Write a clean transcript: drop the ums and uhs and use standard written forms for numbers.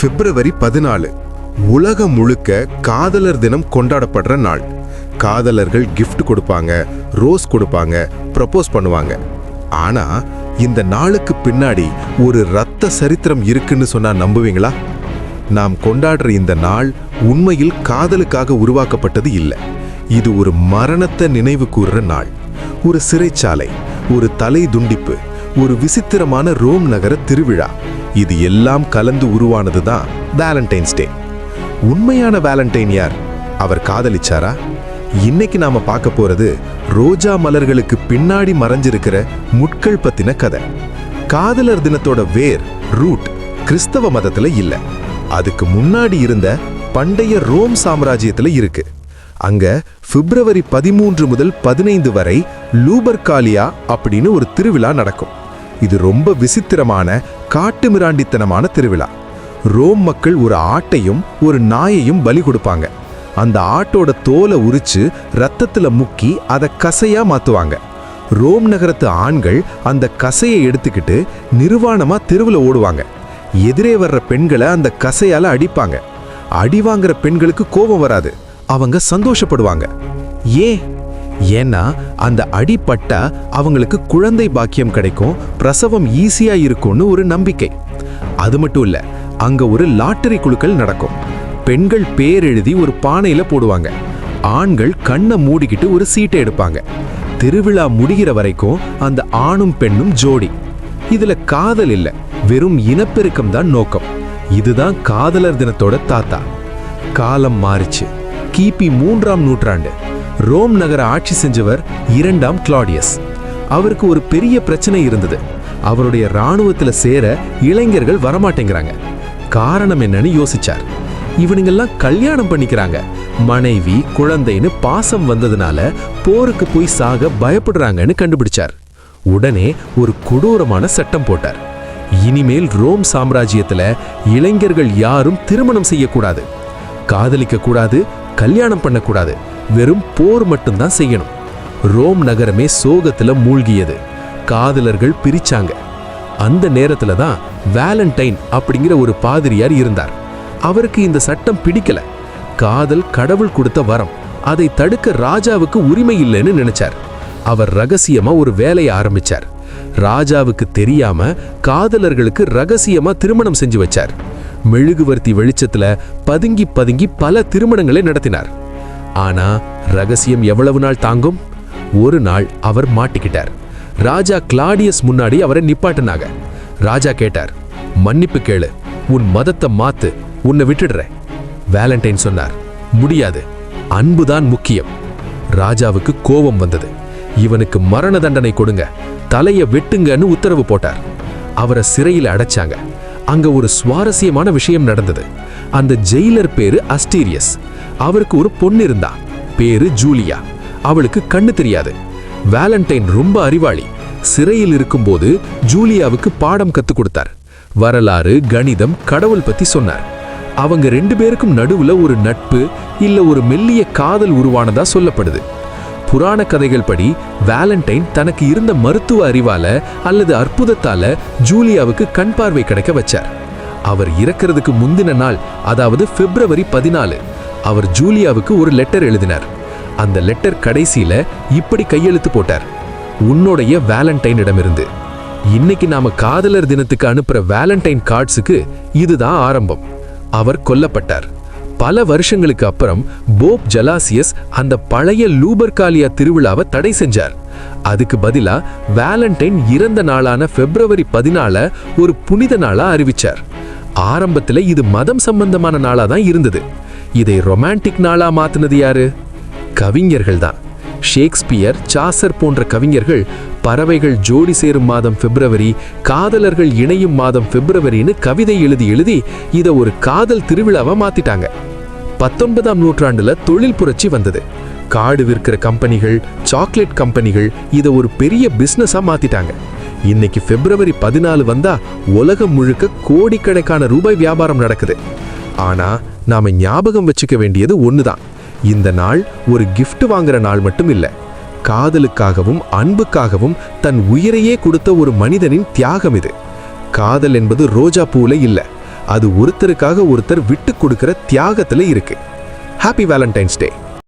பிப்ரவரி 14 உலகம் முழுக்க காதலர் தினம் கொண்டாடப்படுற நாள். காதலர்கள் கிஃப்ட் கொடுப்பாங்க, ரோஸ் கொடுப்பாங்க, ப்ரப்போஸ் பண்ணுவாங்க. ஆனா இந்த நாளுக்கு பின்னாடி ஒரு இரத்த சரித்திரம் இருக்குன்னு சொன்னா நம்புவீங்களா? நாம் கொண்டாடுற இந்த நாள் உண்மையில் காதலுக்காக உருவாக்கப்பட்டது இல்லை. இது ஒரு மரணத்தை நினைவு கூறுற நாள். ஒரு சிறைச்சாலை, ஒரு தலை துண்டிப்பு, ஒரு விசித்திரமான ரோம் நகர திருவிழா, இது எல்லாம் கலந்து உருவானது தான் வேலண்டைன்ஸ் டே. உண்மையான வேலண்டைன் யார்? அவர் காதலிச்சாரா? இன்னைக்கு நாம பார்க்க போறது ரோஜா மலர்களுக்கு பின்னாடி மறைஞ்சிருக்கிற முட்கள் பத்தின கதை. காதலர் தினத்தோட வேர் ரூட் கிறிஸ்தவ மதத்துல இல்ல, அதுக்கு முன்னாடி இருந்த பண்டைய ரோம் சாம்ராஜ்யத்துல இருக்கு. அங்க பிப்ரவரி 13 முதல் 15 வரை லூபர்காலியா அப்படின்னு ஒரு திருவிழா நடக்கும். இது ரொம்ப விசித்திரமான காட்டுமிராண்டித்தனமான திருவிழா. ரோம் மக்கள் ஒரு ஆட்டையும் ஒரு நாயையும் பலி கொடுப்பாங்க. அந்த ஆட்டோட தோலை உரிச்சு ரத்தத்துல முக்கி அதை கசையா மாத்துவாங்க. ரோம் நகரத்து ஆண்கள் அந்த கசையை எடுத்துக்கிட்டு நிர்வாணமா தெருவில் ஓடுவாங்க. எதிரே வர்ற பெண்களை அந்த கசையால அடிப்பாங்க. அடி வாங்குற பெண்களுக்கு கோபம் வராது, அவங்க சந்தோஷப்படுவாங்க. ஏன்னா அந்த அடிப்பட்டா அவங்களுக்கு குழந்தை பாக்கியம் கிடைக்கும், பிரசவம் ஈஸியா இருக்கும்னு ஒரு நம்பிக்கை. அது மட்டும் இல்ல, அங்க ஒரு லாட்டரி குழுக்கள் நடக்கும். பெண்கள் பேர் எழுதி ஒரு பானையில போடுவாங்க. ஆண்கள் கண்ணை மூடிக்கிட்டு ஒரு சீட்டை எடுப்பாங்க. திருவிழா முடிகிற வரைக்கும் அந்த ஆணும் பெண்ணும் ஜோடி. இதுல காதல் இல்ல, வெறும் இனப்பெருக்கம் தான் நோக்கம். இதுதான் காதலர் தினத்தோட தாத்தா. காலம் மாறிச்சு. கிபி 3ஆம் நூற்றாண்டு. ரோம் நகர ஆட்சி செஞ்சவர் 2ஆம் கிளாடியஸ். அவருக்கு ஒரு பெரிய பிரச்சனை இருந்தது. அவருடைய இராணுவத்துல சேர இளைஞர்கள் வரமாட்டேங்கிறாங்க. காரணம் என்னன்னு யோசிச்சார். இவனுங்கெல்லாம் கல்யாணம் பண்ணிக்கிறாங்க, மனைவி குழந்தைன்னு பாசம் வந்ததுனால போருக்கு போய் சாக பயப்படுறாங்கன்னு கண்டுபிடிச்சார். உடனே ஒரு கொடூரமான சட்டம் போட்டார். இனிமேல் ரோம் சாம்ராஜ்யத்துல இளைஞர்கள் யாரும் திருமணம் செய்யக்கூடாது, காதலிக்க கூடாது, கல்யாணம் பண்ணக்கூடாது, வெறும் போர் மட்டும்தான் செய்யணும். ரோம் நகரமே சோகத்துல மூழ்கியது. காதலர்கள் பிரிச்சாங்க. அந்த நேரத்துல தான் வேலண்டைன் அப்படிங்கிற ஒரு பாதிரியார் இருந்தார். அவருக்கு இந்த சட்டம் பிடிக்கல. காதல் கடவுள் கொடுத்த வரம், அதை தடுக்க ராஜாவுக்கு உரிமை இல்லைன்னு நினைச்சார். அவர் ரகசியமா ஒரு வேலையை ஆரம்பிச்சார். ராஜாவுக்கு தெரியாம காதலர்களுக்கு ரகசியமா திருமணம் செஞ்சு வச்சார். மெழுகுவர்த்தி வெளிச்சத்துல பதுங்கி பதுங்கி பல திருமணங்களை நடத்தினார். ஆனா ரகசியம் எவ்வளவு நாள் தாங்கும்? ஒரு நாள் அவர் மாட்டிக்கிட்டார். ராஜா கிளாடியஸ் முன்னாடி அவரை நிப்பாட்டினாங்க. ராஜா கேட்டார், மன்னிப்பு கேளு, உன் மதத்தை மாத்து, உன்னை விட்டுடுறேன். வேலண்டைன் சொன்னார், முடியாது, அன்புதான் முக்கியம். ராஜாவுக்கு கோபம் வந்தது. இவனுக்கு மரண தண்டனை கொடுங்க, தலைய வெட்டுங்கன்னு உத்தரவு போட்டார். அவரை சிறையில் அடைச்சாங்க. அங்க ஒரு சுவாரஸ்யமான விஷயம் நடந்தது. அந்த ஜெயிலர் பேரு அஸ்டீரியஸ். அவருக்கு ஒரு பொண்ணு இருந்தா, பேரு ஜூலியா. அவளுக்கு கண்ணு தெரியாது. வேலண்டைன் ரொம்ப அறிவாளி. சிறையில் இருக்கும்போது ஜூலியாவுக்கு பாடம் கத்து கொடுத்தார். வரலாறு, கணிதம், கடவுள் பத்தி சொன்னார். அவங்க 2 பேருக்கும் நடுவுல ஒரு நட்பு இல்ல ஒரு மெல்லிய காதல் உருவானதா சொல்லப்படுது. புராண கதைகள் படி வேலண்டைன் தனக்கு இருந்த மருத்துவ அறிவால அல்லது அற்புதத்தால ஜூலியாவுக்கு கண் பார்வை கிடைக்க வச்சார். அவர் இறக்கிறதுக்கு முந்தின நாள், அதாவது பிப்ரவரி 14, அவர் ஜூலியாவுக்கு ஒரு லெட்டர் எழுதினார். அந்த லெட்டர் கடைசியில இப்படி கையெழுத்து போட்டார், உன்னுடைய வேலண்டைனிடமிருந்து. இன்னைக்கு நாம காதலர் தினத்துக்கு அனுப்புற வேலண்டைன் கார்ட்ஸுக்கு இதுதான் ஆரம்பம். அவர் கொல்லப்பட்டார். பல வருஷங்களுக்கு அப்புறம் போப் ஜலாசியஸ் அந்த பழைய லூபர்காலியா திருவிழாவை தடை செஞ்சார். அதுக்கு பதிலா வேலண்டைன் இறந்த நாளான பிப்ரவரி 14 ஒரு புனித நாளா அறிவிச்சார். ஆரம்பத்துல இது மதம் சம்பந்தமான நாளா தான் இருந்தது. இதை ரொமான்டிக் நாளா மாத்தினது யாரு? கவிஞர்கள் தான். ஷேக்ஸ்பியர், சாசர் போன்ற கவிஞர்கள் பறவைகள் ஜோடி சேரும் மாதம் பிப்ரவரி, காதலர்கள் இணையும் மாதம் பிப்ரவரின்னு கவிதை எழுதி எழுதி இதை ஒரு காதல் திருவிழாவா மாத்திட்டாங்க. 19ஆம் நூற்றாண்டுல தொழில் புரட்சி வந்தது. காடு விற்கிற கம்பெனிகள், சாக்லேட் கம்பெனிகள் இதை ஒரு பெரிய பிசினஸா மாத்திட்டாங்க. இன்னைக்கு பிப்ரவரி 14 வந்தா உலகம் முழுக்க கோடிக்கணக்கான ரூபாய் வியாபாரம் நடக்குது. ஆனா நாம ஞாபகம் வச்சுக்க வேண்டியது ஒண்ணுதான், இந்த நாள் ஒரு கிஃப்ட் வாங்குற நாள் மட்டும் இல்ல. காதலுக்காகவும் அன்புக்காகவும் தன் உயிரையே கொடுத்த ஒரு மனிதனின் தியாகம் இது. காதல் என்பது ரோஜா பூல இல்ல, அது ஒருத்தருக்காக ஒருத்தர் விட்டு கொடுக்கிற தியாகத்துல இருக்கு. ஹாப்பி வேலண்டைன்ஸ் டே.